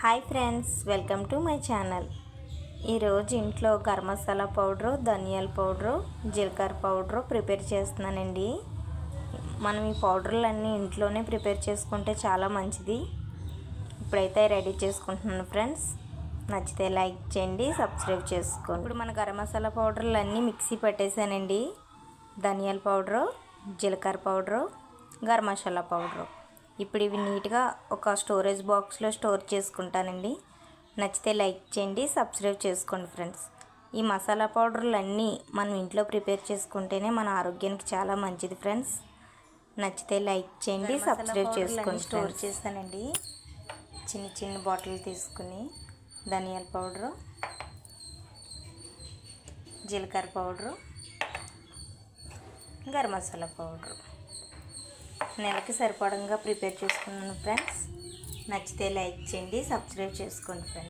Hi friends, welcome to my channel. ఈరోజు ఇంట్లో garam masala powder, ధనియాల పౌడరు, జీలకర్ర పౌడరు ప్రిపేర్ చేస్తున్నానండి. మనం ఈ పౌడర్లన్నీ ఇంట్లోనే ప్రిపేర్ చేసుకుంటే చాలా మంచిది. ఇప్పుడైతే రెడీ చేసుకుంటున్నాను ఫ్రెండ్స్. నచ్చితే లైక్ చేయండి, సబ్స్క్రైబ్ చేసుకోండి. ఇప్పుడు మన గరం మసాలా పౌడర్లు అన్నీ మిక్సీ పట్టేసానండి. ధనియాల పౌడరు, జీలకర్ర పౌడరు, గరం మసాలా పౌడరు. ఇప్పుడు ఇవి నీట్గా ఒక స్టోరేజ్ బాక్స్లో స్టోర్ చేసుకుంటానండి. నచ్చితే లైక్ చేయండి, సబ్స్క్రైబ్ చేసుకోండి ఫ్రెండ్స్. ఈ మసాలా పౌడర్లు అన్నీ మనం ఇంట్లో ప్రిపేర్ చేసుకుంటేనే మన ఆరోగ్యానికి చాలా మంచిది ఫ్రెండ్స్. నచ్చితే లైక్ చేయండి, సబ్స్క్రైబ్ చేసుకోండి. స్టోర్ చేస్తానండి. చిన్న చిన్న బాటిల్ తీసుకుని ధనియాల పౌడరు, జీలకర్ర పౌడరు, గరం మసాలా పౌడరు నెలకి సరిపడంగా ప్రిపేర్ చేసుకున్నాను ఫ్రెండ్స్. నచ్చితే లైక్ చేయండి, సబ్స్క్రైబ్ చేసుకోండి ఫ్రెండ్స్.